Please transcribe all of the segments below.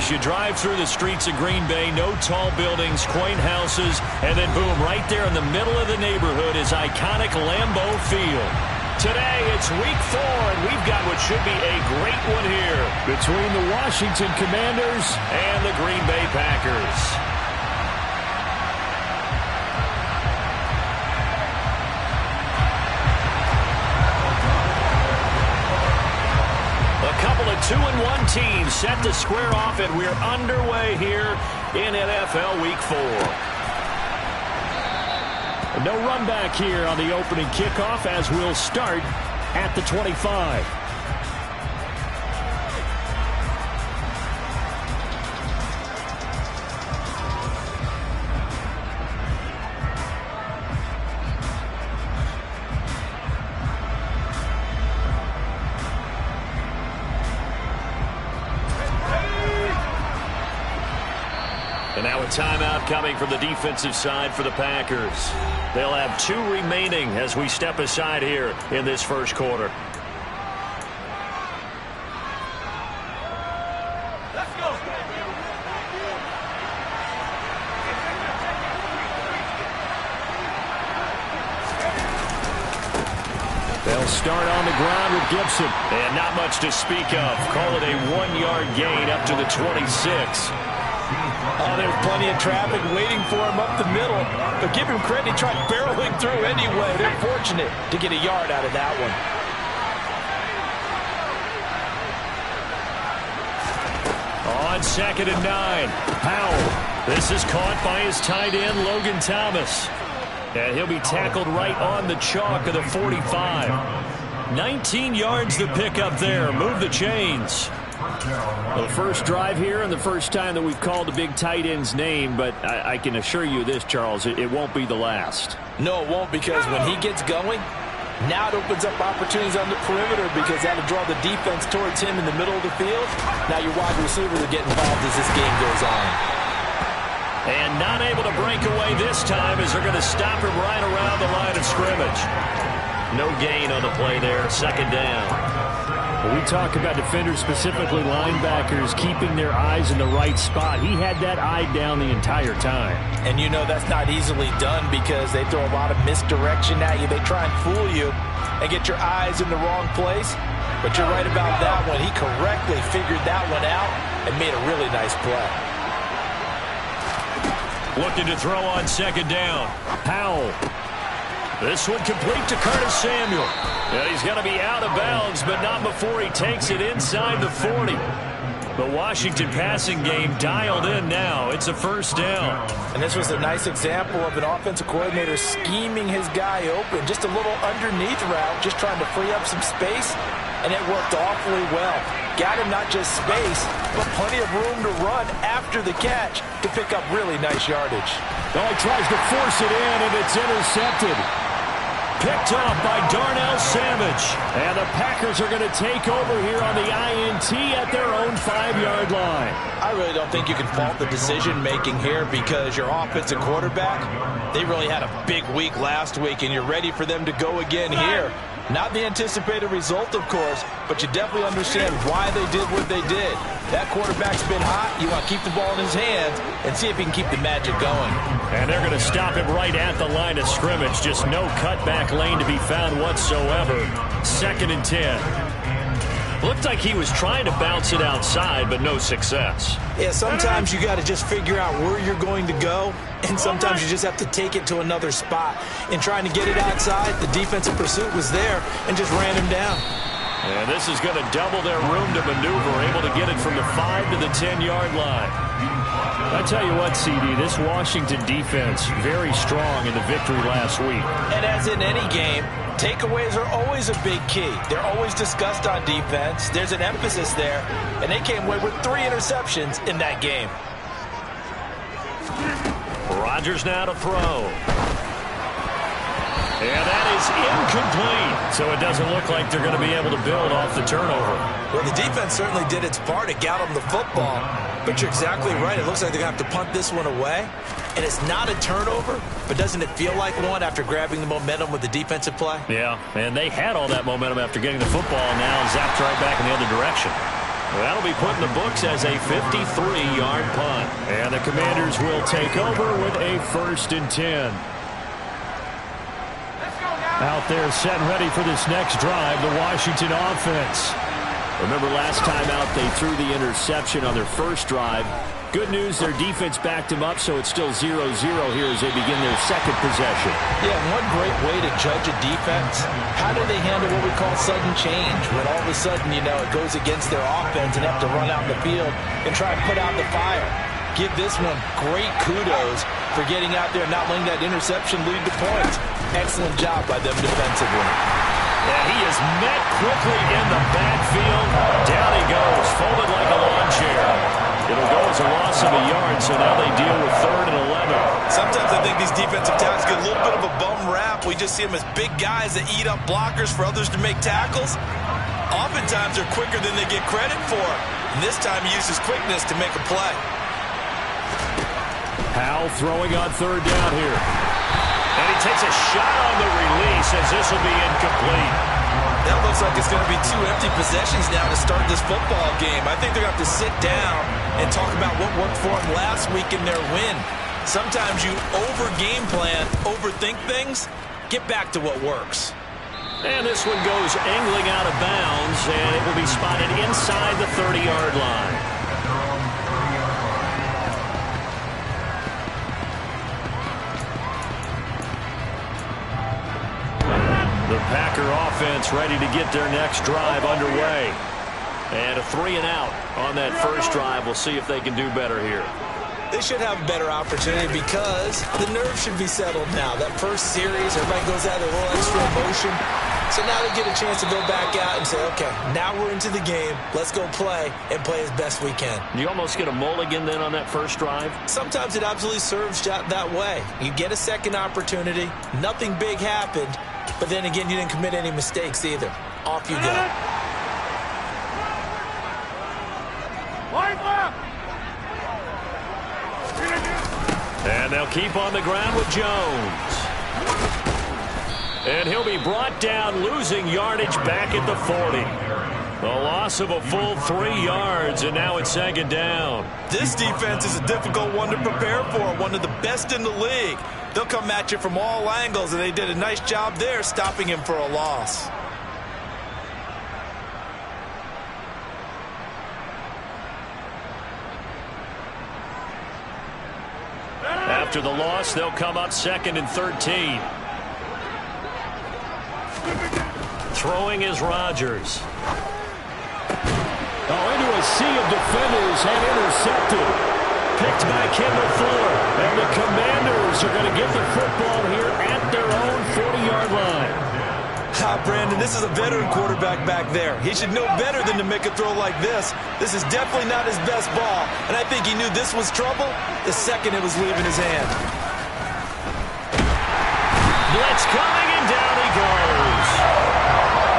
as you drive through the streets of Green Bay, no tall buildings, quaint houses, and then boom, right there in the middle of the neighborhood is iconic Lambeau Field. Today, it's week 4, and we've got what should be a great one here between the Washington Commanders and the Green Bay Packers. A couple of 2-1 teams set to square off, and we're underway here in NFL Week 4. No run back here on the opening kickoff as we'll start at the 25. And now a timeout coming from the defensive side for the Packers. They'll have 2 remaining as we step aside here in this first quarter. Let's go. They'll start on the ground with Gibson. And not much to speak of. Call it a 1-yard gain up to the 26. Oh, there's plenty of traffic waiting for him up the middle. But give him credit, he tried barreling through anyway. They're fortunate to get a yard out of that one. On 2nd and 9, Powell. This is caught by his tight end, Logan Thomas. And he'll be tackled right on the chalk of the 45. 19 yards to pick up there. Move the chains. Well, the first drive here and the first time that we've called a big tight end's name, but I can assure you this, Charles, it won't be the last. No, it won't, because when he gets going, now it opens up opportunities on the perimeter because that'll draw the defense towards him in the middle of the field. Now your wide receivers will get involved as this game goes on. And not able to break away this time as they're going to stop him right around the line of scrimmage. No gain on the play there, 2nd down. We talk about defenders, specifically linebackers, keeping their eyes in the right spot. He had that eye down the entire time. And you know that's not easily done because they throw a lot of misdirection at you. They try and fool you and get your eyes in the wrong place. But you're right about that one. He correctly figured that one out and made a really nice play. Looking to throw on 2nd down. Powell. This one complete to Curtis Samuel. And he's going to be out of bounds, but not before he takes it inside the 40. The Washington passing game dialed in now. It's a 1st down. And this was a nice example of an offensive coordinator scheming his guy open. Just a little underneath route, just trying to free up some space, and it worked awfully well. Got him not just space, but plenty of room to run after the catch to pick up really nice yardage. Oh, he tries to force it in, and it's intercepted. Picked off by Darnell Savage. And the Packers are going to take over here on the INT at their own 5-yard line. I really don't think you can fault the decision-making here because your offensive quarterback, they really had a big week last week, and you're ready for them to go again here. Not the anticipated result, of course, but you definitely understand why they did what they did. That quarterback's been hot. You want to keep the ball in his hands and see if he can keep the magic going. And they're going to stop him right at the line of scrimmage. Just no cutback lane to be found whatsoever. 2nd and 10. Looked like he was trying to bounce it outside, but no success. Yeah, sometimes you got to just figure out where you're going to go, and sometimes you just have to take it to another spot. In trying to get it outside, the defensive pursuit was there and just ran him down. And this is going to double their room to maneuver, able to get it from the 5 to the 10-yard line. I tell you what, CD, this Washington defense, very strong in the victory last week. And as in any game, takeaways are always a big key. They're always discussed on defense. There's an emphasis there, and they came away with 3 interceptions in that game. Rodgers now to throw. And that is incomplete. So it doesn't look like they're going to be able to build off the turnover. Well, the defense certainly did its part to get them the football. But you're exactly right. It looks like they're going to have to punt this one away. And it's not a turnover, but doesn't it feel like one after grabbing the momentum with the defensive play? Yeah, and they had all that momentum after getting the football, and now zapped right back in the other direction. That'll be put in the books as a 53-yard punt. And the Commanders will take over with a 1st and 10. Out there set and ready for this next drive, the Washington offense. Remember last time out they threw the interception on their first drive. Good news, their defense backed them up, so it's still 0-0 here as they begin their second possession. Yeah, one great way to judge a defense, how do they handle what we call sudden change? When all of a sudden, you know, it goes against their offense and have to run out in the field and try and put out the fire. Give this one great kudos for getting out there and not letting that interception lead to points. Excellent job by them defensively. Yeah, he is met quickly in the backfield. Down he goes, folded like a lawn chair. It'll go as a loss of a yard, so now they deal with 3rd and 11. Sometimes I think these defensive tackles get a little bit of a bum rap. We just see them as big guys that eat up blockers for others to make tackles. Oftentimes they're quicker than they get credit for. And this time he uses quickness to make a play. Howell throwing on 3rd down here. And he takes a shot on the release as this will be incomplete. That looks like it's going to be 2 empty possessions now to start this football game. I think they're going to have to sit down and talk about what worked for them last week in their win. Sometimes you over-game plan, overthink things. Get back to what works. And this one goes angling out of bounds, and it will be spotted inside the 30-yard line. The Packer offense ready to get their next drive underway. And a 3 and out on that first drive. We'll see if they can do better here. They should have a better opportunity because the nerves should be settled now. That first series, everybody goes out with a little extra emotion. So now they get a chance to go back out and say, okay, now we're into the game. Let's go play and play as best we can. You almost get a mulligan then on that first drive? Sometimes it absolutely serves that way. You get a second opportunity. Nothing big happened. But then again, you didn't commit any mistakes either. Off you go. And they'll keep on the ground with Jones. And he'll be brought down, losing yardage back at the 40. A loss of a full 3 yards, and now it's 2nd down. This defense is a difficult one to prepare for, one of the best in the league. They'll come at you from all angles, and they did a nice job there stopping him for a loss. After the loss, they'll come up 2nd and 13. Throwing is Rodgers. Into a sea of defenders and intercepted. Picked by Kendall Fuller. And the Commanders are going to get the football here at their own 40-yard line. Brandon, this is a veteran quarterback back there. He should know better than to make a throw like this. This is definitely not his best ball. And I think he knew this was trouble the second it was leaving his hand. Blitz coming, and down he goes.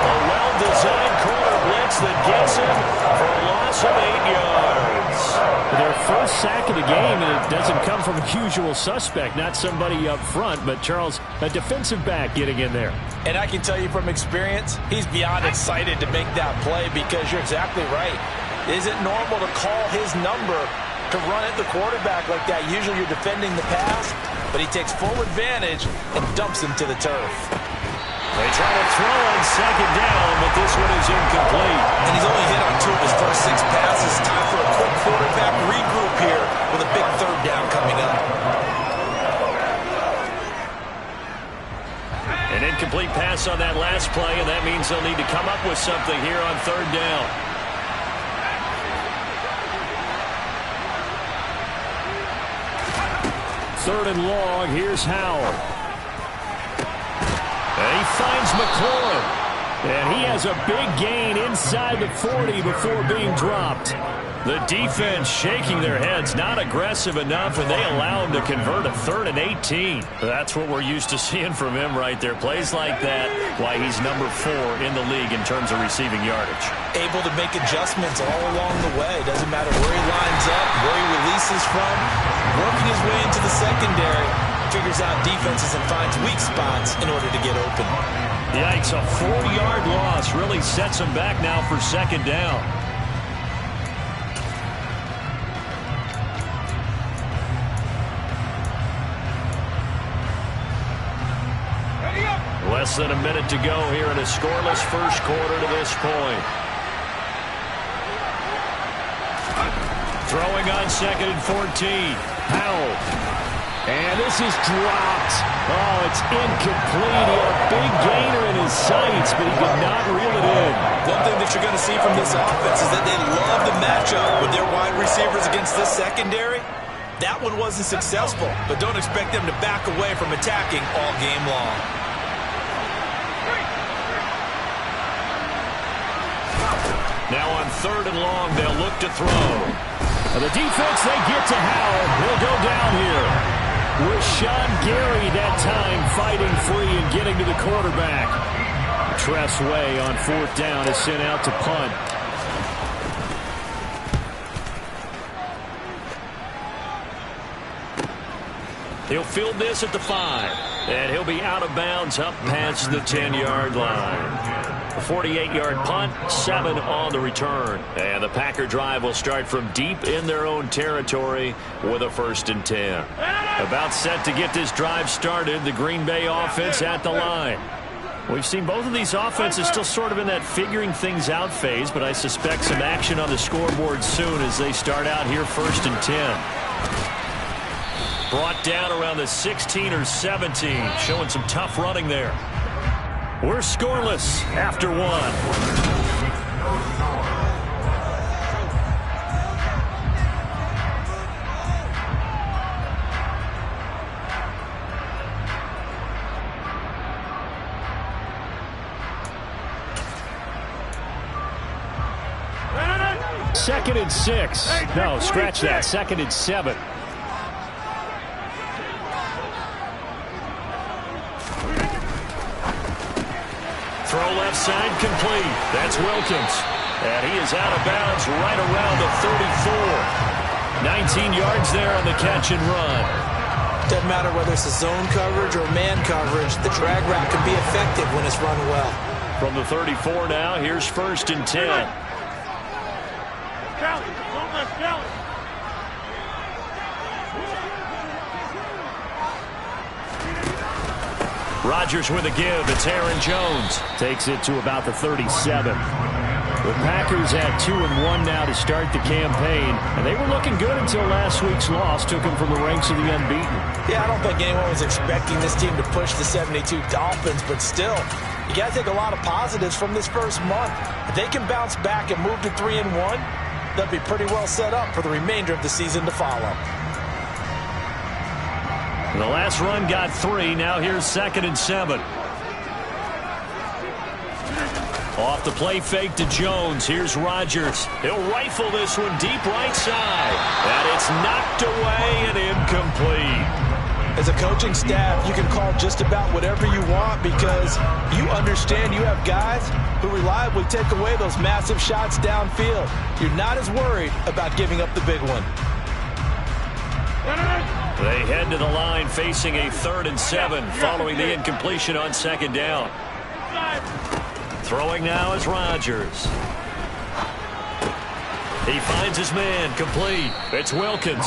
A well-designed corner blitz that gets him for a loss of 8 yards. Their first sack of the game, and it doesn't come from a usual suspect, not somebody up front, but Charles, a defensive back getting in there. And I can tell you from experience, he's beyond excited to make that play because you're exactly right. Is it normal to call his number to run at the quarterback like that? Usually you're defending the pass, but he takes full advantage and dumps him to the turf. They try to throw on 2nd down, but this one is incomplete. And he's only hit on 2 of his first 6 passes. Time for a quick quarterback regroup here with a big 3rd down coming up. An incomplete pass on that last play, and that means they'll need to come up with something here on 3rd down. Third and long, here's Howell. And he finds McLaurin. And he has a big gain inside the 40 before being dropped. The defense shaking their heads, not aggressive enough, and they allow him to convert a 3rd and 18. That's what we're used to seeing from him right there. Plays like that, why he's number 4 in the league in terms of receiving yardage. Able to make adjustments all along the way. Doesn't matter where he lines up, where he releases from. Working his way into the secondary, figures out defenses and finds weak spots in order to get open. Yikes, a 4-yard loss really sets him back now for 2nd down. Less than a minute to go here in a scoreless first quarter to this point. Throwing on 2nd and 14. Powell. And this is dropped. Oh, it's incomplete. He had a big gainer in his sights, but he could not reel it in. One thing that you're going to see from this offense is that they love the matchup with their wide receivers against this secondary. That one wasn't successful, but don't expect them to back away from attacking all game long. Now on 3rd and long, they'll look to throw. The defense, they get to Howard. He'll go down here. Rashawn Gary that time fighting free and getting to the quarterback. Tress Way on 4th down is sent out to punt. He'll field this at the 5. And he'll be out of bounds up past the 10-yard line. A 48-yard punt, 7 on the return. And the Packer drive will start from deep in their own territory with a 1st and 10. About set to get this drive started, the Green Bay offense at the line. We've seen both of these offenses still sort of in that figuring things out phase, but I suspect some action on the scoreboard soon as they start out here 1st and 10. Brought down around the 16 or 17, showing some tough running there. We're scoreless after 1. Second and 6. No, scratch that. 2nd and 7. Throw left side complete. That's Wilkins. And he is out of bounds right around the 34. 19 yards there on the catch and run. Doesn't matter whether it's a zone coverage or man coverage, the drag route can be effective when it's run well. From the 34 now, here's 1st and 10. Rodgers with a give. It's Aaron Jones. Takes it to about the 37. The Packers at 2-1 now to start the campaign. And they were looking good until last week's loss took them from the ranks of the unbeaten. Yeah, I don't think anyone was expecting this team to push the 72 Dolphins, but still, you got to take a lot of positives from this first month. If they can bounce back and move to 3-1, they'll be pretty well set up for the remainder of the season to follow. The last run got 3. Now here's 2nd and 7. Off the play fake to Jones. Here's Rodgers. He'll rifle this one deep right side. And it's knocked away and incomplete. As a coaching staff, you can call just about whatever you want because you understand you have guys who reliably take away those massive shots downfield. You're not as worried about giving up the big one. They head to the line facing a 3rd and 7 following the incompletion on 2nd down. Throwing now is Rodgers. He finds his man complete. It's Wilkins.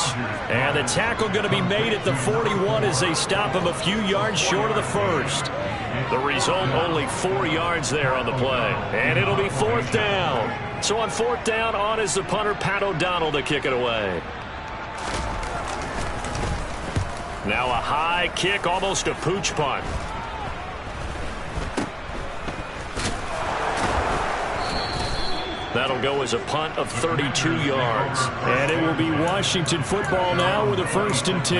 And the tackle going to be made at the 41 as they stop him a few yards short of the 1st. The result, only 4 yards there on the play. And it'll be 4th down. So on 4th down, on is the punter, Pat O'Donnell, to kick it away. Now a high kick, almost a pooch punt. That'll go as a punt of 32 yards. And it will be Washington football now with a 1st and 10.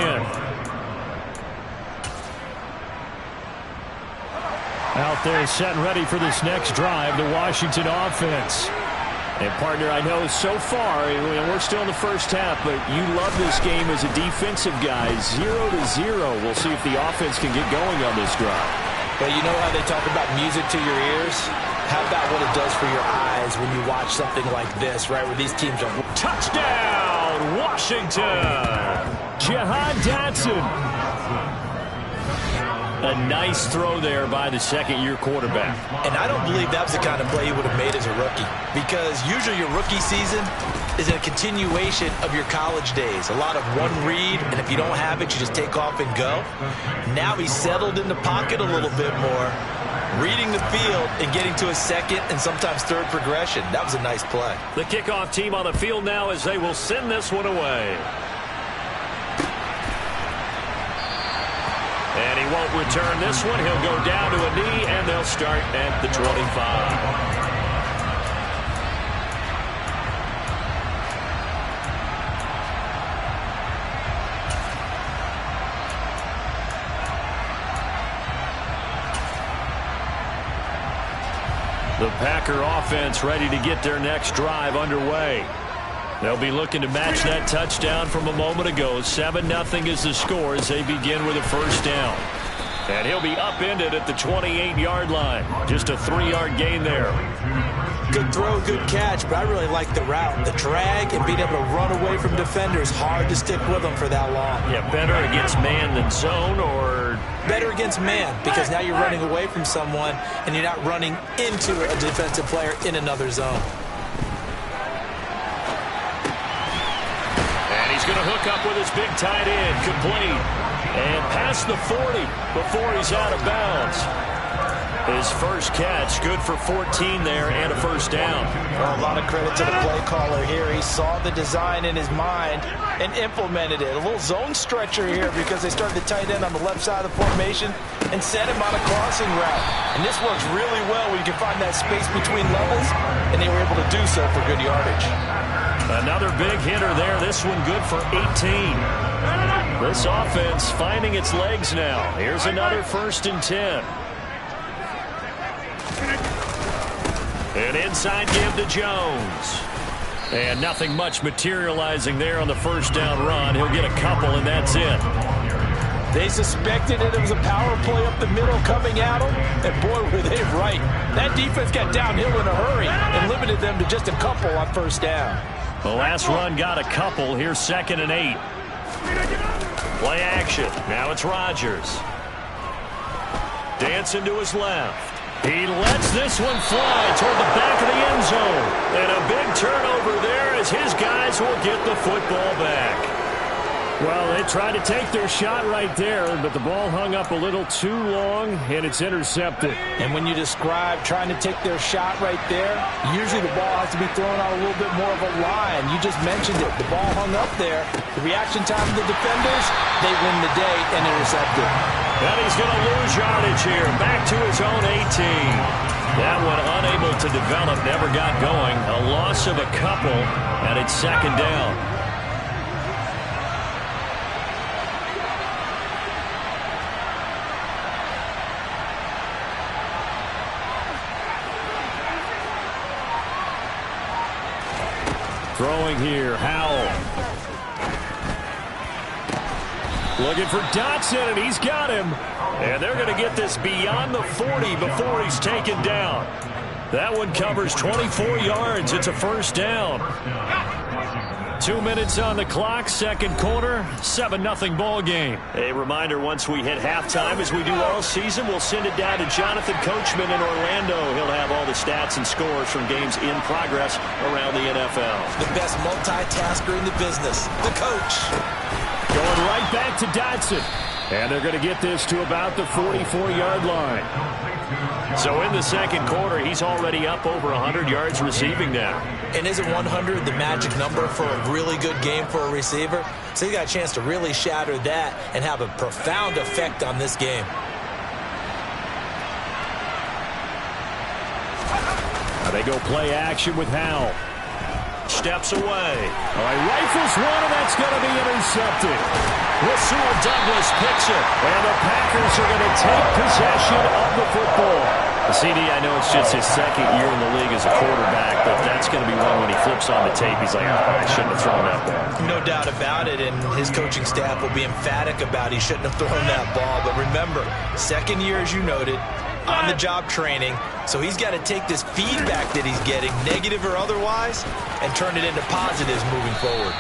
Out there set and ready for this next drive, the Washington offense. And, partner, I know so far, we're still in the first half, but you love this game as a defensive guy. 0-0. We'll see if the offense can get going on this drive. But you know how they talk about music to your ears? How about what it does for your eyes when you watch something like this, right, where these teams are... Touchdown, Washington! Jahan Dotson. A nice throw there by the second-year quarterback. And I don't believe that was the kind of play he would have made as a rookie, because usually your rookie season is a continuation of your college days. A lot of one read, and if you don't have it, you just take off and go. Now he's settled in the pocket a little bit more. reading the field and getting to a second and sometimes third progression. That was a nice play. The kickoff team on the field now as they will send this one away. And he won't return this one. He'll go down to a knee, and they'll start at the 25. The Packer offense ready to get their next drive underway. They'll be looking to match that touchdown from a moment ago. 7-0 is the score as they begin with a first down. And he'll be upended at the 28-yard line. Just a 3-yard gain there. Good throw, good catch, but I really like the route. The drag and being able to run away from defenders, hard to stick with them for that long. Yeah, better against man than zone, or? Better against man, because now you're running away from someone and you're not running into a defensive player in another zone. And he's going to hook up with his big tight end, complete. And past the 40 before he's out of bounds. His first catch, good for 14 there and a first down. Well, a lot of credit to the play caller here. He saw the design in his mind and implemented it. A little zone stretcher here because they started the tight end on the left side of the formation and set him on a crossing route. And this works really well when you can find that space between levels, and they were able to do so for good yardage. Another big hitter there. This one good for 18. This offense finding its legs now. Here's another 1st and 10. An inside give to Jones. And nothing much materializing there on the first down run. He'll get a couple, and that's it. They suspected it was a power play up the middle coming at them, and boy, were they right. That defense got downhill in a hurry and limited them to just a couple on first down. The last run got a couple. Here's 2nd and 8. Play action. Now it's Rodgers. Dancing to his left. He lets this one fly toward the back of the end zone. And a big turnover there as his guys will get the football back. Well, they tried to take their shot right there, but the ball hung up a little too long, and it's intercepted. And when you describe trying to take their shot right there, usually the ball has to be thrown out a little bit more of a line. You just mentioned it. The ball hung up there. The reaction time of the defenders, they win the day and intercept it. And he's going to lose yardage here. Back to his own 18. That one unable to develop, never got going. A loss of a couple, and it's 2nd down. Throwing here, Howell. Looking for Dotson, and he's got him. And they're going to get this beyond the 40 before he's taken down. That one covers 24 yards. It's a first down. 2 minutes on the clock, 2nd quarter, 7-0 ball game. A reminder, once we hit halftime, as we do all season, we'll send it down to Jonathan Coachman in Orlando. He'll have all the stats and scores from games in progress around the NFL. The best multitasker in the business, the coach. Going right back to Dotson. And they're going to get this to about the 44-yard line. So in the 2nd quarter, he's already up over 100 yards receiving now. And isn't 100 the magic number for a really good game for a receiver? So he got a chance to really shatter that and have a profound effect on this game. Now they go play action with Howell. Steps away. All right, rifles one, and that's going to be intercepted. Rasul Douglas picks it, and the Packers are going to take possession of the football. CD, I know it's just his 2nd year in the league as a quarterback, but that's going to be one when he flips on the tape. He's like, I shouldn't have thrown that ball. No doubt about it, and his coaching staff will be emphatic about he shouldn't have thrown that ball. But remember, 2nd year, as you noted, on-the-job training, so he's got to take this feedback that he's getting, negative or otherwise, and turn it into positives moving forward.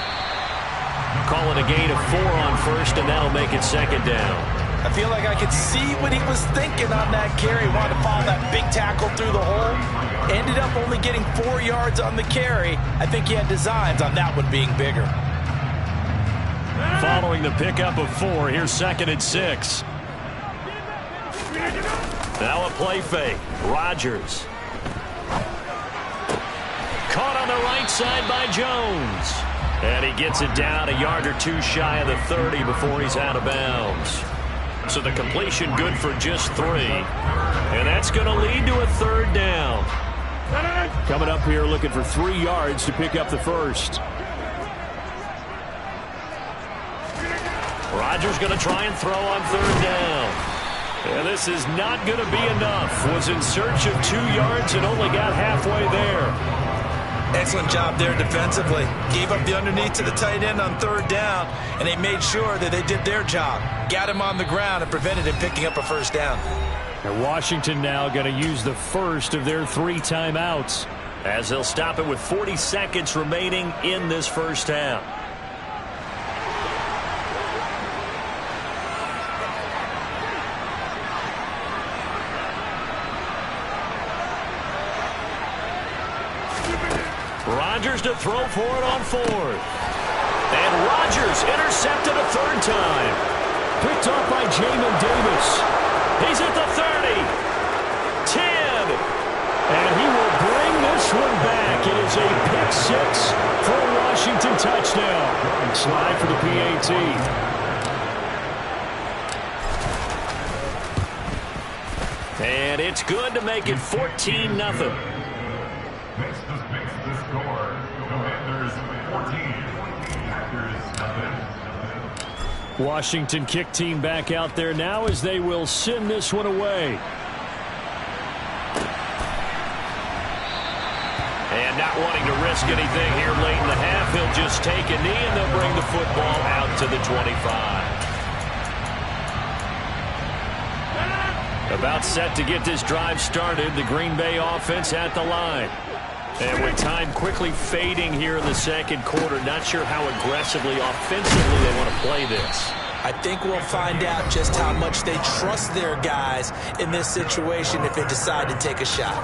Call it a gain of 4 on first, and that'll make it 2nd down. I feel like I could see what he was thinking on that carry. He wanted to follow that big tackle through the hole. Ended up only getting 4 yards on the carry. I think he had designs on that one being bigger. Following the pickup of 4, here's 2nd and 6. Now a play fake. Rodgers. Caught on the right side by Jones. And he gets it down a yard or two shy of the 30 before he's out of bounds. So the completion good for just 3. And that's going to lead to a 3rd down. Coming up here looking for 3 yards to pick up the first. Rodgers going to try and throw on 3rd down. And this is not going to be enough. Was in search of 2 yards and only got halfway there. Excellent job there defensively. Gave up the underneath to the tight end on 3rd down, and they made sure that they did their job. Got him on the ground and prevented him picking up a 1st down. And Washington now going to use the first of their 3 timeouts, as they'll stop it with 40 seconds remaining in this first half. Rodgers to throw for it on 4th. And Rodgers intercepted a 3rd time. picked off by Jamin Davis. He's at the 30. 10. And he will bring this one back. It is a pick 6 for a Washington touchdown. And slide for the PAT. And it's good to make it 14-0. Washington kick team back out there now as they will send this one away. And not wanting to risk anything here late in the half, he'll just take a knee and they'll bring the football out to the 25. About set to get this drive started, the Green Bay offense at the line. And with time quickly fading here in the second quarter, not sure how aggressively, offensively they want to play this. I think we'll find out just how much they trust their guys in this situation if they decide to take a shot.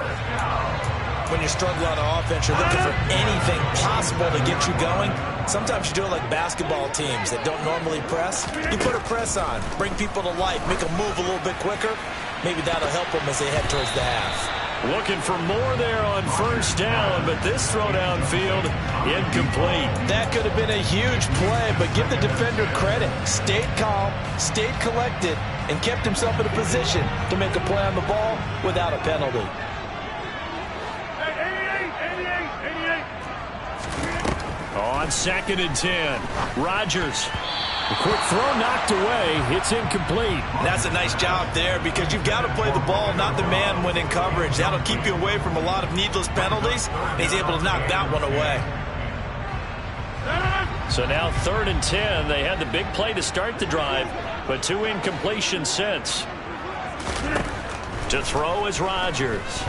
When you're struggling on offense, you're looking for anything possible to get you going. Sometimes you do it like basketball teams that don't normally press. You put a press on, bring people to life, make them move a little bit quicker. Maybe that'll help them as they head towards the half. Looking for more there on first down, but this throw downfield incomplete. That could have been a huge play, but give the defender credit. Stayed calm, stayed collected, and kept himself in a position to make a play on the ball without a penalty. On 2nd and 10, Rodgers. The quick throw knocked away. It's incomplete. That's a nice job there because you've got to play the ball, not the man when in coverage. That'll keep you away from a lot of needless penalties. He's able to knock that one away. So now 3rd and 10. They had the big play to start the drive, but 2 incompletions since. To throw is Rodgers.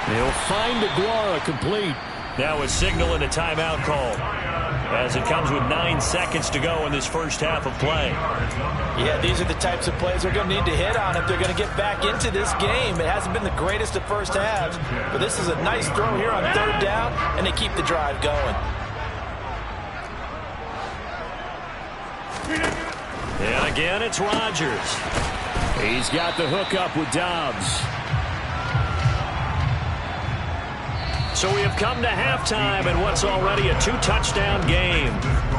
He'll find Aguara complete. Now a signal and a timeout call, as it comes with 9 seconds to go in this first half of play. Yeah, these are the types of plays they're going to need to hit on if they're going to get back into this game. It hasn't been the greatest of first halves, but this is a nice throw here on 3rd down, and they keep the drive going. And again, it's Rodgers. He's got the hook up with Dobbs. So we have come to halftime in what's already a 2-touchdown game.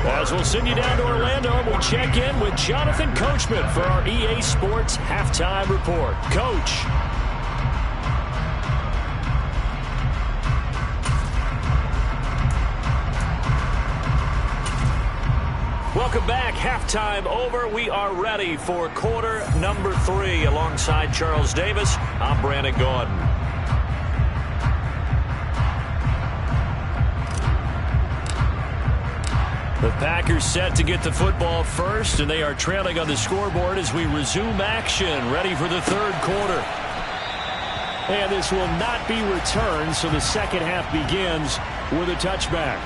As we'll send you down to Orlando, and we'll check in with Jonathan Coachman for our EA Sports Halftime Report. Coach. Welcome back. Halftime over. We are ready for quarter number 3. Alongside Charles Davis, I'm Brandon Gordon. The Packers set to get the football first, and they are trailing on the scoreboard as we resume action, ready for the 3rd quarter. And this will not be returned, so the second half begins with a touchback.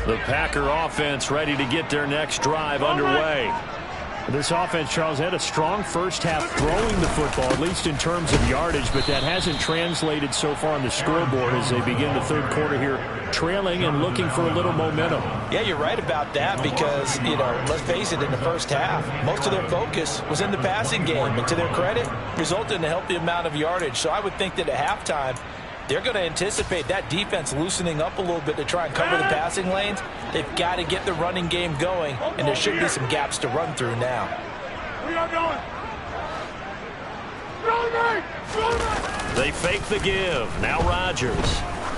The Packer offense ready to get their next drive underway. This offense, Charles, had a strong first half throwing the football, at least in terms of yardage, but that hasn't translated so far on the scoreboard as they begin the third quarter here, trailing and looking for a little momentum. Yeah, you're right about that because, let's face it, in the first half, most of their focus was in the passing game, and to their credit, resulted in a healthy amount of yardage. So I would think that at halftime, they're going to anticipate that defense loosening up a little bit to try and cover the passing lanes. They've got to get the running game going, and there should be some gaps to run through now. They fake the give. Now Rodgers.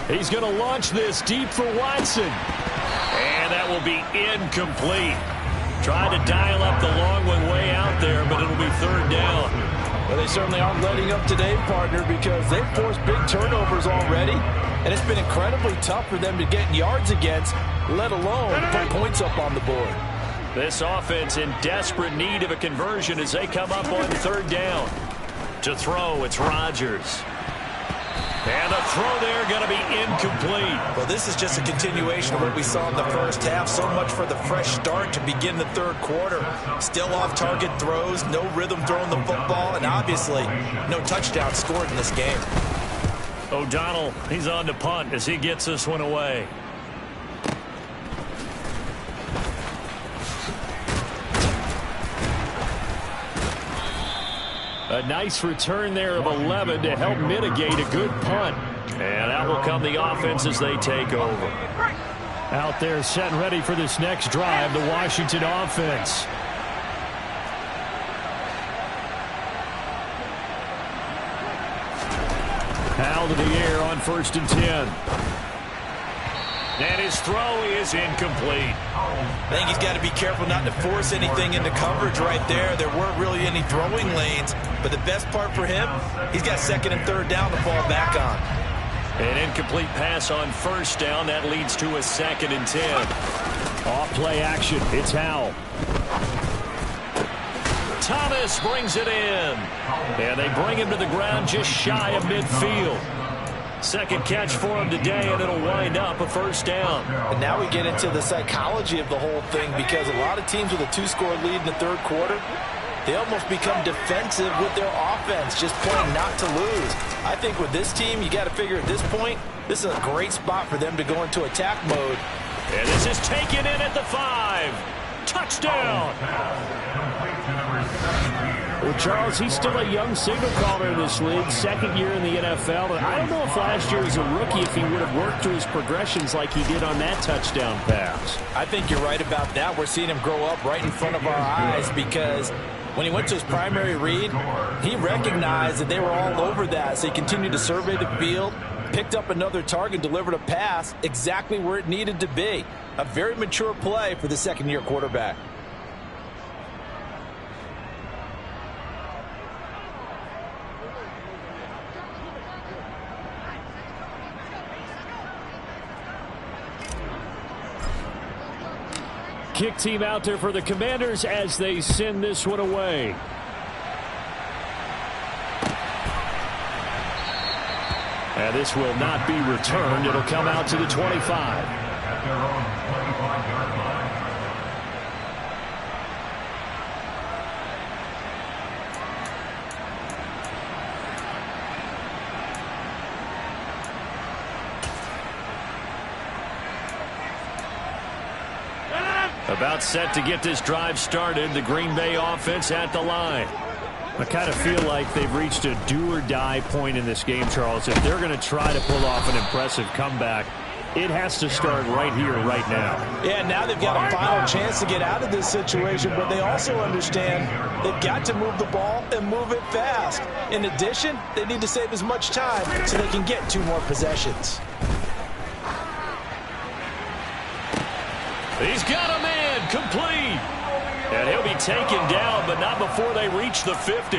He's going to launch this deep for Watson. And that will be incomplete. Tried to dial up the long one way out there, but it'll be third down. Well, they certainly aren't letting up today, partner, because they've forced big turnovers already, and it's been incredibly tough for them to get yards against, let alone put points up on the board. This offense in desperate need of a conversion as they come up on third down. To throw, it's Rodgers. And the throw there going to be incomplete. Well, this is just a continuation of what we saw in the first half. So much for the fresh start to begin the third quarter. Still off-target throws, no rhythm throwing the football, and obviously no touchdown scored in this game. O'Donnell, he's on to punt as he gets this one away. A nice return there of 11 to help mitigate a good punt. And out will come the offense as they take over. Out there set and ready for this next drive, the Washington offense. Howell to the air on 1st and 10. And his throw is incomplete. I think he's got to be careful not to force anything into coverage right there. There weren't really any throwing lanes, but the best part for him, he's got 2nd and 3rd down to fall back on. An incomplete pass on 1st down. That leads to a 2nd and 10. Off play action. It's Howell. Thomas brings it in. And they bring him to the ground just shy of midfield. Second catch for him today, and it'll wind up a 1st down. And now we get into the psychology of the whole thing, because a lot of teams with a 2-score lead in the third quarter, they almost become defensive with their offense, just playing not to lose. I think with this team, you got to figure at this point, this is a great spot for them to go into attack mode. And this is taken in at the 5. Touchdown! Well, Charles, he's still a young signal caller in this league, 2nd year in the NFL. And I don't know if last year as a rookie, if he would have worked through his progressions like he did on that touchdown pass. I think you're right about that. We're seeing him grow up right in front of our eyes, because when he went to his primary read, he recognized that they were all over that. So he continued to survey the field, picked up another target, delivered a pass exactly where it needed to be. A very mature play for the 2nd-year quarterback. Kick team out there for the Commanders as they send this one away. And this will not be returned. It'll come out to the 25. About set to get this drive started. The Green Bay offense at the line. I kind of feel like they've reached a do-or-die point in this game, Charles. If they're going to try to pull off an impressive comeback, it has to start right here, right now. Yeah, now they've got a final chance to get out of this situation, but they also understand they've got to move the ball and move it fast. In addition, they need to save as much time so they can get 2 more possessions. He's got a man complete. And he'll be taken down, but not before they reach the 50.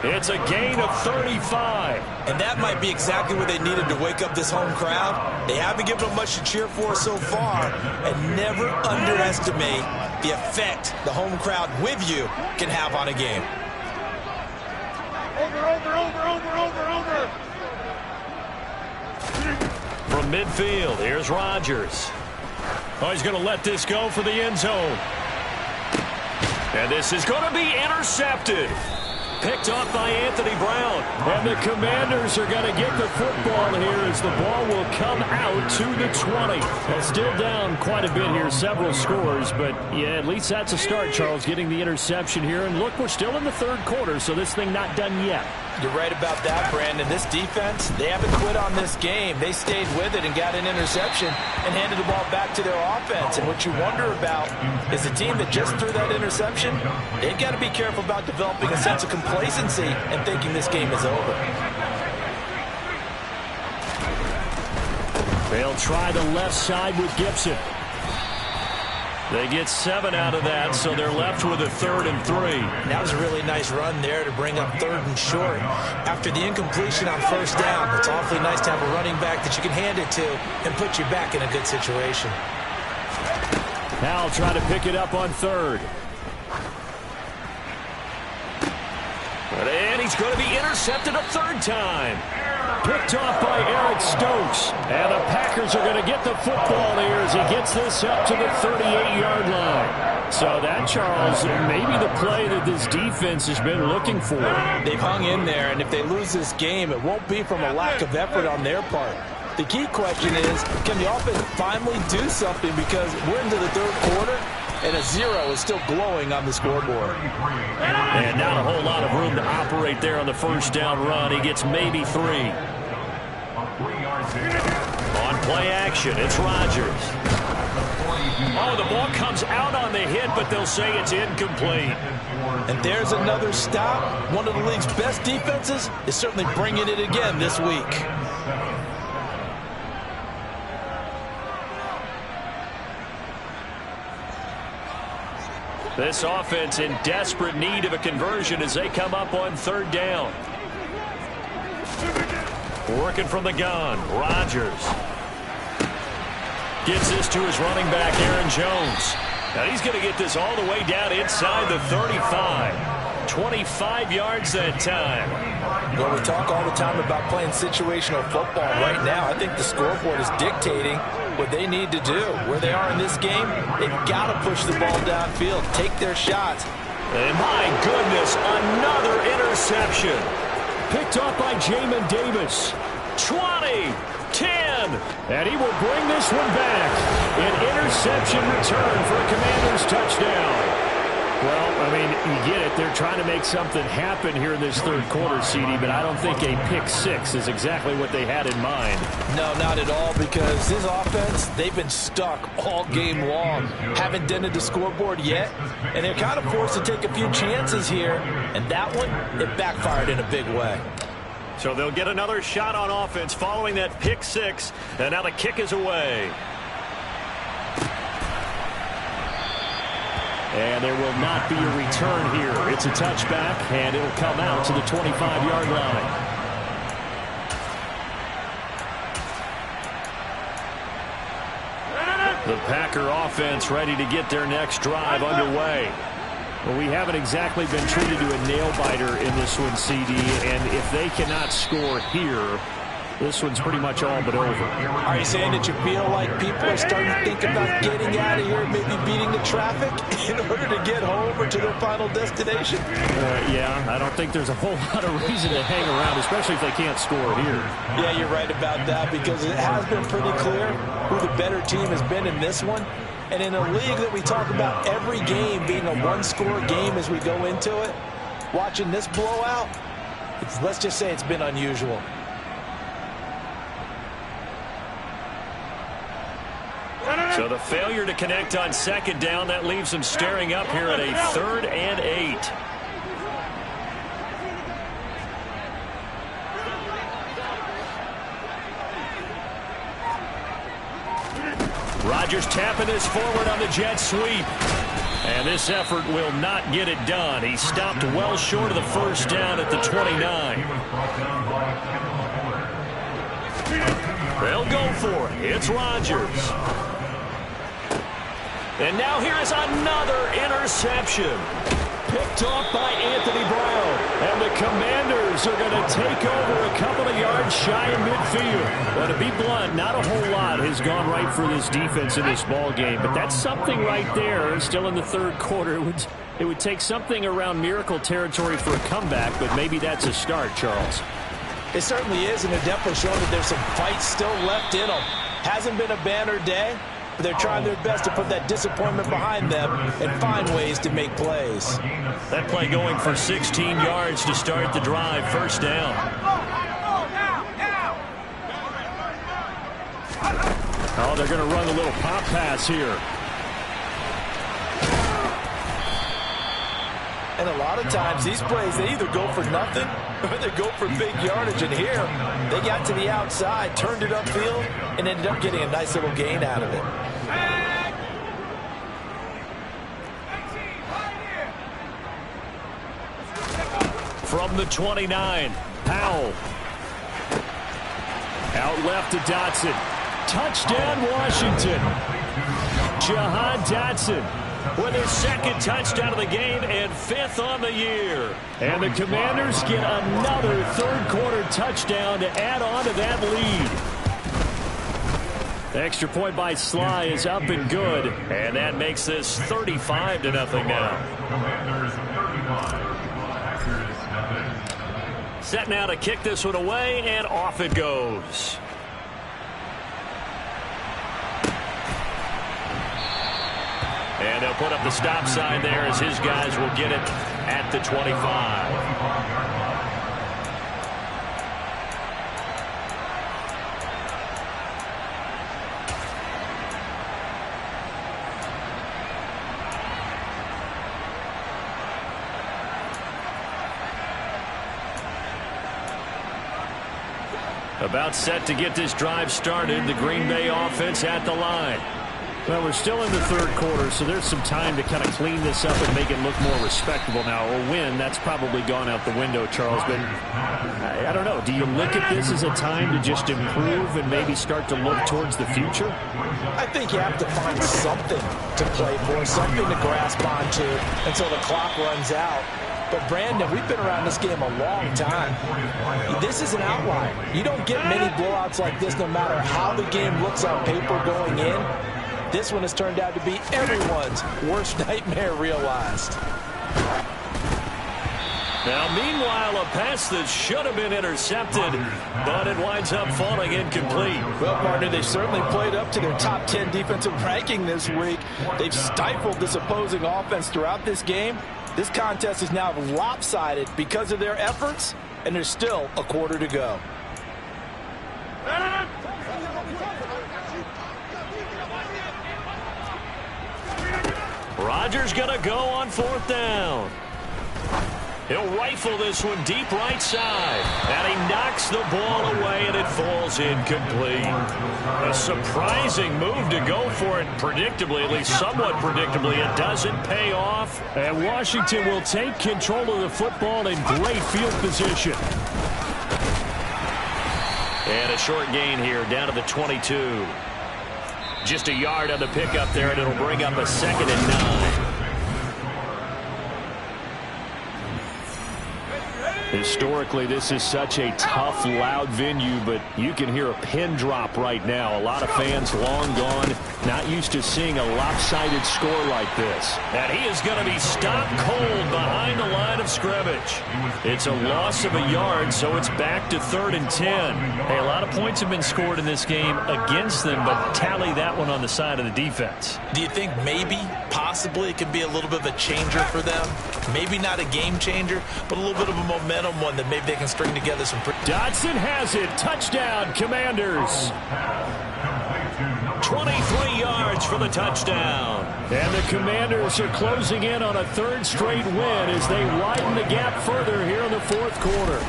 It's a gain of 35. And that might be exactly what they needed to wake up this home crowd. They haven't given them much to cheer for so far. And never underestimate the effect the home crowd with you can have on a game. From midfield, here's Rodgers. Oh, he's going to let this go for the end zone. And this is going to be intercepted. Picked off by Anthony Brown. And the Commanders are going to get the football here as the ball will come out to the 20. Well, still down quite a bit here, several scores. But, yeah, at least that's a start, Charles, getting the interception here. And, look, we're still in the third quarter, so this thing not done yet. You're right about that, Brandon. This defense, they haven't quit on this game. They stayed with it and got an interception and handed the ball back to their offense. And what you wonder about is the team that just threw that interception, they've got to be careful about developing a sense of complacency and thinking this game is over. They'll try the left side with Gibson. They get 7 out of that, so they're left with a 3rd and 3. That was a really nice run there to bring up 3rd and short. After the incompletion on 1st down, it's awfully nice to have a running back that you can hand it to and put you back in a good situation. Now try to pick it up on 3rd. And he's going to be intercepted a 3rd time. Picked off by Eric Stokes. And the Packers are going to get the football here as he gets this up to the 38-yard line. So that, Charles, maybe the play that this defense has been looking for. They've hung in there, and if they lose this game, it won't be from a lack of effort on their part. The key question is, can the offense finally do something, because we're into the 3rd quarter, and a 0 is still glowing on the scoreboard. And not a whole lot of room to operate there on the 1st down run. He gets maybe 3. On play action, it's Rodgers. Oh, the ball comes out on the hit, but they'll say it's incomplete. And there's another stop. One of the league's best defenses is certainly bringing it again this week. This offense in desperate need of a conversion as they come up on 3rd down. Working from the gun, Rodgers. Gets this to his running back, Aaron Jones. Now he's going to get this all the way down inside the 35. 25 yards that time. Well, we talk all the time about playing situational football. Right now, I think the scoreboard is dictating what they need to do. Where they are in this game, they've got to push the ball downfield, take their shots. And my goodness, another interception. Picked off by Jamin Davis. 20, 10, and he will bring this one back. An interception return for a Commanders touchdown. Well, I mean, you get it. They're trying to make something happen here in this 3rd quarter, CD, but I don't think a pick 6 is exactly what they had in mind. No, not at all, because this offense, they've been stuck all game long. Haven't dented the scoreboard yet, and they're kind of forced to take a few chances here, and that one, it backfired in a big way. So they'll get another shot on offense following that pick 6, and now the kick is away. And there will not be a return here. It's a touchback, and it'll come out to the 25-yard line. The Packer offense ready to get their next drive underway. Well, we haven't exactly been treated to a nail-biter in this one, CD, and if they cannot score here, this one's pretty much all but over. Are you saying that you feel like people are starting to think about getting out of here, maybe beating the traffic in order to get home or to their final destination? Yeah, I don't think there's a whole lot of reason to hang around, especially if they can't score here. Yeah, you're right about that, because it has been pretty clear who the better team has been in this one. And in a league that we talk about every game being a one-score game as we go into it, watching this blowout, let's just say it's been unusual. So the failure to connect on 2nd down, that leaves them staring up here at a 3rd and 8. Rodgers tapping this forward on the jet sweep. And this effort will not get it done. He stopped well short of the 1st down at the 29. They'll go for it. It's Rodgers. And now here is another interception. picked off by Anthony Brown. And the Commanders are going to take over a couple of yards shy of midfield. But to be blunt, not a whole lot has gone right for this defense in this ball game. But that's something right there. Still in the third quarter. It would take something around miracle territory for a comeback, but maybe that's a start, Charles. It certainly is, and they're definitely showing that there's some fight still left in them. Hasn't been a banner day, but they're trying their best to put that disappointment behind them and find ways to make plays. That play going for 16 yards to start the drive. First down. Oh, they're going to run a little pop pass here. And a lot of times these plays, they either go for nothing or they go for big yardage. And here, they got to the outside, turned it upfield, and ended up getting a nice little gain out of it. From the 29, Powell. Out left to Dotson. Touchdown, Washington. Jahan Dotson with his second touchdown of the game and fifth on the year. And the Commanders get another third-quarter touchdown to add on to that lead. The extra point by Sly is up and good. And that makes this 35-0 now. Set now to kick this one away, and off it goes. And they'll put up the stop sign there as his guys will get it at the 25. About set to get this drive started. The Green Bay offense at the line. Well, we're still in the third quarter, so there's some time to kind of clean this up and make it look more respectable. Now, a win, that's probably gone out the window, Charles. But I don't know. Do you look at this as a time to just improve and maybe start to look towards the future? I think you have to find something to play for, something to grasp onto until the clock runs out. But, Brandon, we've been around this game a long time. This is an outlier. You don't get many blowouts like this no matter how the game looks on paper going in. This one has turned out to be everyone's worst nightmare realized. Now, meanwhile, a pass that should have been intercepted, but it winds up falling incomplete. Well, partner, they certainly played up to their top 10 defensive ranking this week. They've stifled this opposing offense throughout this game. This contest is now lopsided because of their efforts, and there's still a quarter to go. Rodgers going to go on fourth down. He'll rifle this one deep right side. And he knocks the ball away, and it falls incomplete. A surprising move to go for it predictably, at least somewhat predictably. It doesn't pay off. And Washington will take control of the football in great field position. And a short gain here down to the 22. Just a yard on the pickup there, and it'll bring up a 2nd and 9. Historically, this is such a tough, loud venue, but you can hear a pin drop right now. A lot of fans long gone, not used to seeing a lopsided score like this. And he is going to be stopped cold behind the line of scrimmage. It's a loss of a yard, so it's back to 3rd and 10. Hey, a lot of points have been scored in this game against them, but tally that one on the side of the defense. Do you think maybe, possibly, it could be a little bit of a changer for them? Maybe not a game changer, but a little bit of a momentum one that maybe they can string together some. Dotson has it. Touchdown, Commanders. 23 yards for the touchdown. And the Commanders are closing in on a 3rd straight win as they widen the gap further here in the 4th quarter.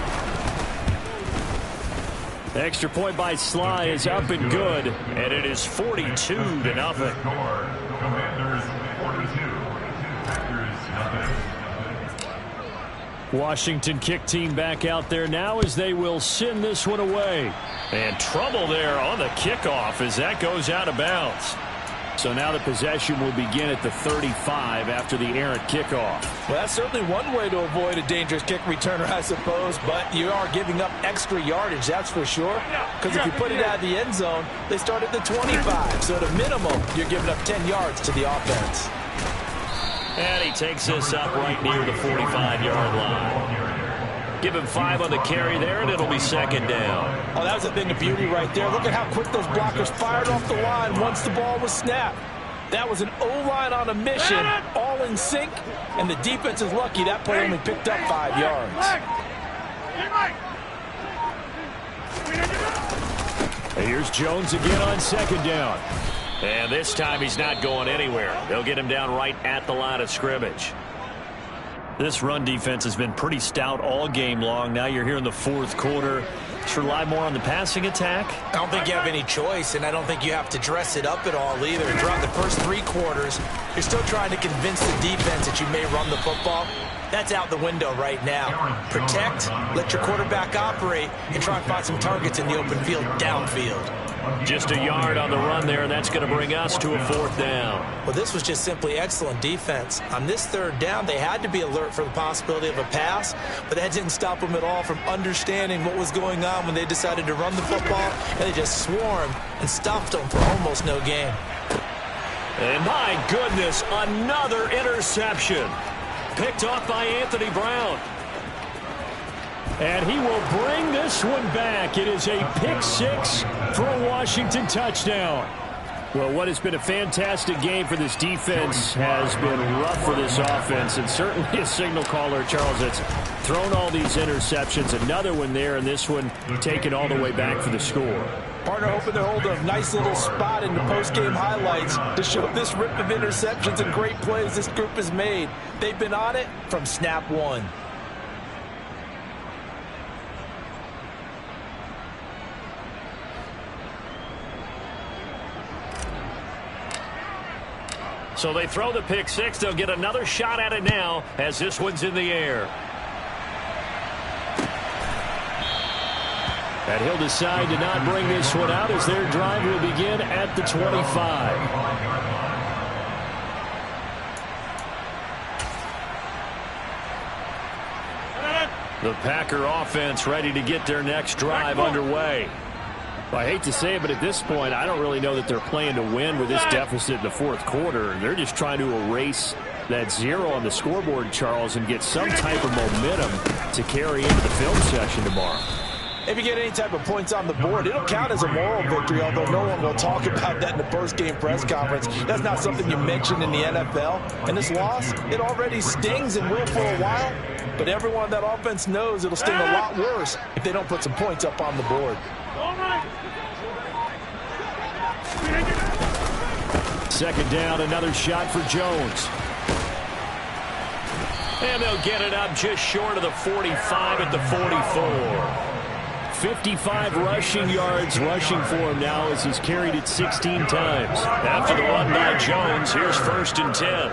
The extra point by Sly is up and good, and it is 42-0. Commanders 42, Packers nothing. Washington kick team back out there now as they will send this one away. And trouble there on the kickoff as that goes out of bounds. So now the possession will begin at the 35 after the errant kickoff. Well, that's certainly one way to avoid a dangerous kick returner, I suppose, but you are giving up extra yardage, that's for sure. Because if you put it out of the end zone, they start at the 25. So at a minimum, you're giving up 10 yards to the offense. And he takes this up right near the 45-yard line. Give him 5 on the carry there, and it'll be second down. Oh, that was a thing of beauty right there. Look at how quick those blockers fired off the line once the ball was snapped. That was an O-line on a mission, all in sync, and the defense is lucky that play only picked up 5 yards. And here's Jones again on second down. And this time he's not going anywhere. They'll get him down right at the line of scrimmage. This run defense has been pretty stout all game long. Now you're here in the fourth quarter. Just rely more on the passing attack. I don't think you have any choice, and I don't think you have to dress it up at all either. Throughout the first 3 quarters, you're still trying to convince the defense that you may run the football. That's out the window right now. Protect, let your quarterback operate, and try and find some targets in the open field downfield. Just a yard on the run there, and that's going to bring us to a fourth down. Well, this was just simply excellent defense. On this third down, they had to be alert for the possibility of a pass, but that didn't stop them at all from understanding what was going on when they decided to run the football, and they just swarmed and stuffed them for almost no gain. And my goodness, another interception. Picked off by Anthony Brown. And he will bring this one back. It is a pick-6 for a Washington touchdown. Well, what has been a fantastic game for this defense has been rough for this offense, and certainly a signal caller, Charles, that's thrown all these interceptions. Another one there, and this one taken all the way back for the score. Partner hoping to hold a nice little spot in the post-game highlights to show this rip of interceptions and great plays this group has made. They've been on it from snap one. So they throw the pick 6. They'll get another shot at it now as this one's in the air. And he'll decide to not bring this one out as their drive will begin at the 25. The Packer offense ready to get their next drive underway. Well, I hate to say it, but at this point, I don't really know that they're playing to win with this deficit in the fourth quarter. They're just trying to erase that 0 on the scoreboard, Charles, and get some type of momentum to carry into the film session tomorrow. If you get any type of points on the board, it'll count as a moral victory, although no one will talk about that in the post-game press conference. That's not something you mention in the NFL. And this loss, it already stings and will for a while, but everyone on that offense knows it'll sting a lot worse if they don't put some points up on the board. Second down, another shot for Jones. And they'll get it up just short of the 45 at the 44. 55 rushing yards rushing for him now as he's carried it 16 times. After the run by Jones, here's 1st and 10.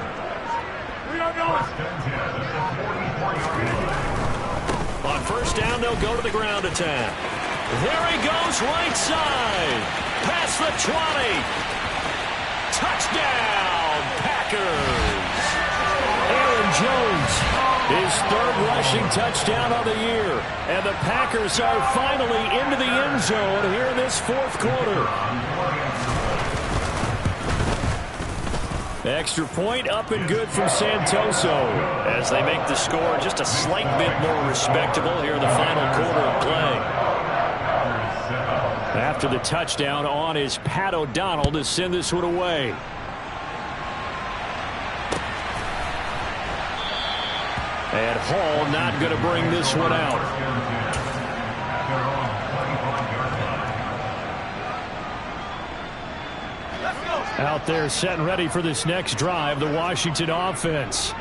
On first down, they'll go to the ground attack. There he goes, right side. Past the 20. Touchdown, Packers. Aaron Jones, his 3rd rushing touchdown of the year. And the Packers are finally into the end zone here in this fourth quarter. Extra point up and good from Santoso as they make the score just a slight bit more respectable here in the final quarter of play. After the touchdown on is Pat O'Donnell to send this one away. And Hall not going to bring this one out. Out there set and ready for this next drive, the Washington offense.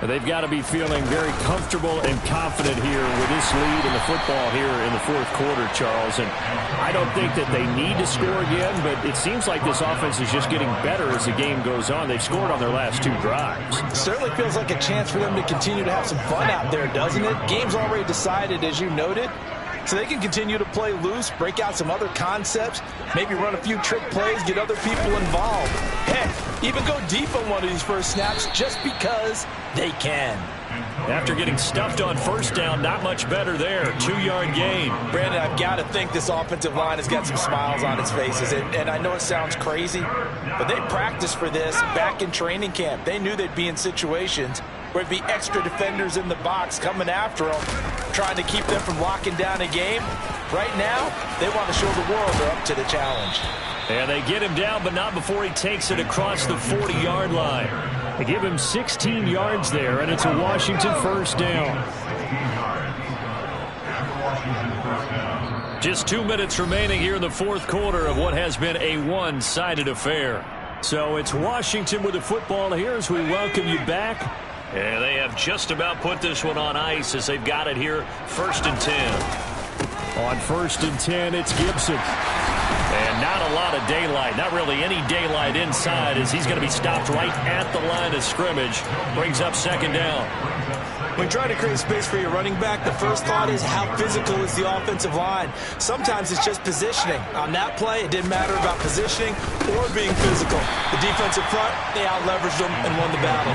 They've got to be feeling very comfortable and confident here with this lead in the football here in the fourth quarter, Charles. And I don't think that they need to score again, but it seems like this offense is just getting better as the game goes on. They've scored on their last 2 drives. Certainly feels like a chance for them to continue to have some fun out there, doesn't it? Game's already decided, as you noted. so they can continue to play loose, break out some other concepts, maybe run a few trick plays, get other people involved. Heck, even go deep on one of these first snaps just because they can. After getting stuffed on first down, not much better there. 2-yard gain. Brandon, I've got to think this offensive line has got some smiles on its faces. And I know it sounds crazy, but they practiced for this back in training camp. They knew they'd be in situations where it'd be extra defenders in the box coming after them, trying to keep them from locking down a game. Right now, they want to show the world they're up to the challenge. And they get him down, but not before he takes it across the 40-yard line. They give him 16 yards there, and it's a Washington first down. Just 2 minutes remaining here in the fourth quarter of what has been a one-sided affair. So it's Washington with the football here as we welcome you back. And they have just about put this one on ice as they've got it here, 1st and 10. On 1st and 10, it's Gibson. And not a lot of daylight, not really any daylight inside as he's going to be stopped right at the line of scrimmage. Brings up 2nd down. When trying to create space for your running back, the first thought is how physical is the offensive line. Sometimes it's just positioning. On that play, it didn't matter about positioning or being physical. The defensive front, they out-leveraged them and won the battle.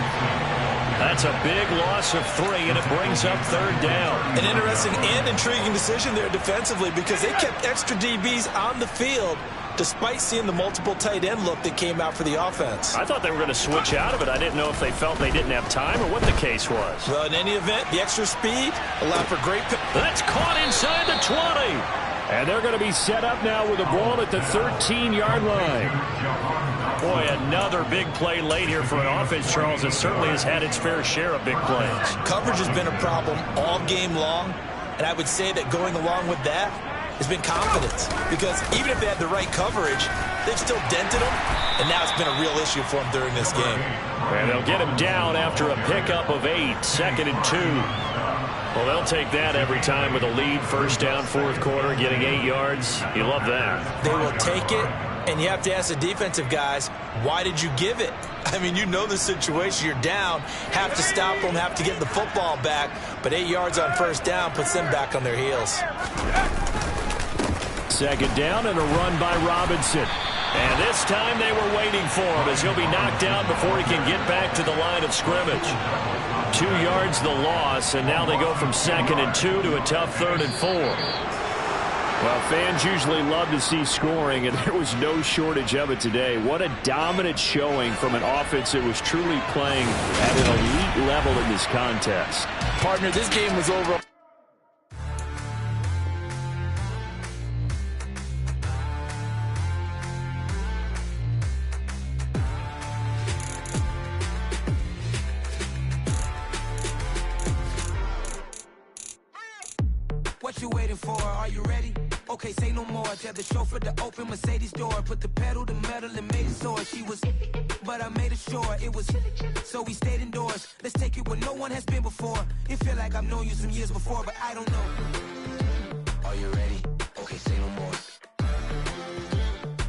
That's a big loss of 3, and it brings up 3rd down. An interesting and intriguing decision there defensively because they kept extra DBs on the field despite seeing the multiple tight end look that came out for the offense. I thought they were going to switch out of it. I didn't know if they felt they didn't have time or what the case was. Well, in any event, the extra speed allowed for great... That's caught inside the 20. And they're going to be set up now with the ball at the 13-yard line. Boy, another big play late here for an offense, Charles, that certainly has had its fair share of big plays. Coverage has been a problem all game long, and I would say that going along with that has been confidence. Because even if they had the right coverage, they've still dented them, and now it's been a real issue for them during this game. And they'll get him down after a pickup of 8, 2nd and 2. Well, they'll take that every time with a lead, 1st down, 4th quarter, getting 8 yards. You love that. They will take it, and you have to ask the defensive guys, why did you give it? I mean, you know the situation. You're down, have to stop them, have to get the football back, but 8 yards on 1st down puts them back on their heels. 2nd down and a run by Robinson. And this time they were waiting for him as he'll be knocked down before he can get back to the line of scrimmage. 2 yards the loss, and now they go from 2nd and 2 to a tough 3rd and 4. Well, fans usually love to see scoring, and there was no shortage of it today. What a dominant showing from an offense that was truly playing at an elite level in this contest. Partner, this game was over. What you waiting for? Are you ready? Okay, say no more. Tell the chauffeur to open Mercedes door. Put the pedal to metal and made it soar. She was, but I made it sure it was. So we stayed indoors. Let's take it where no one has been before. It feel like I've known you some years before, but I don't know. Are you ready? Okay, say no more.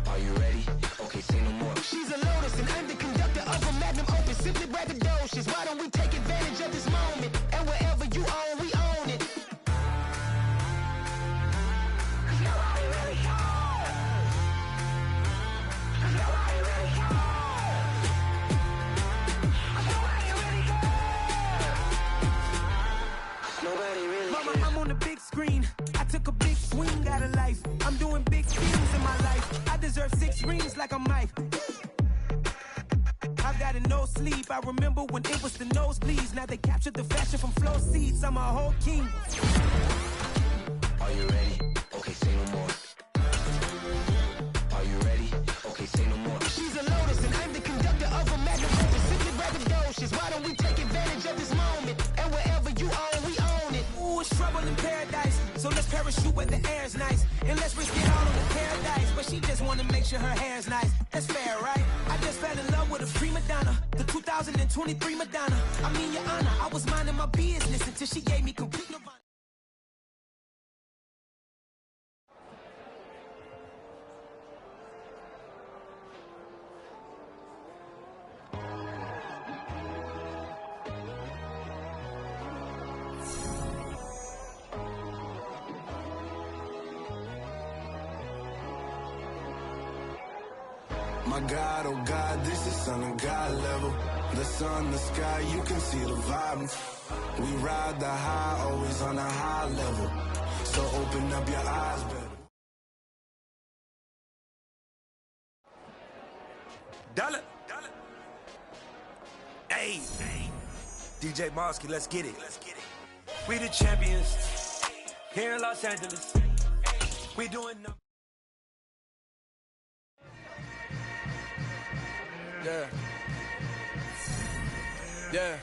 Are you ready? Okay, say no more. She's a Lotus and I'm the conductor of a Magnum Opus. Simply braggadocious. Why don't we take advantage of this moment? And wherever you own, we own it. Mama, I'm on the big screen. I took a big swing out of life. I'm doing big things in my life. I deserve 6 rings like I'm Mike. I've got no sleep. I remember when it was the nosebleeds. Now they captured the fashion from flow seats. I'm a whole king. Are you ready? Okay, say no more. Are you ready? Okay, say no more. She's a Lotus and I'm the conductor of a Magnum Opus. Simply braggadocious. Why don't we take advantage of this moment? And wherever you own, we own it. Ooh, it's trouble in paradise. So let's parachute where the air's nice. And let's risk it all on the paradise. But she just wanna make sure her hair's nice. That's fair, right? I just fell in love with a prima donna. The 2023 Madonna. I mean, your honor, I was minding my business until she gave me complete nirvana. My God, oh God, this is son of God level. The sun, the sky, you can see the vibe. We ride the high, always on a high level. So open up your eyes, better. Dollar. Hey, DJ Mosky, let's get it. We the champions here in Los Angeles. We doing no. Yeah.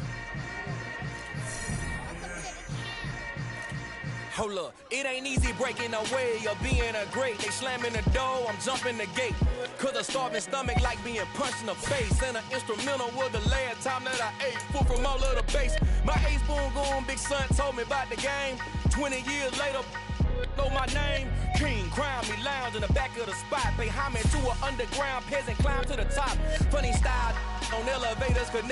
Hold up, it ain't easy breaking away or being a great. They slamming the door, I'm jumping the gate. Cause a starving stomach like being punched in the face. And an instrumental was the last time that I ate. Full from all of the bass. My ace boom going, big son told me about the game. 20 years later, know my name. King, crown me, lounge in the back of the spot. Pay homage to an underground peasant, climb to the top. Funny style on elevators, could never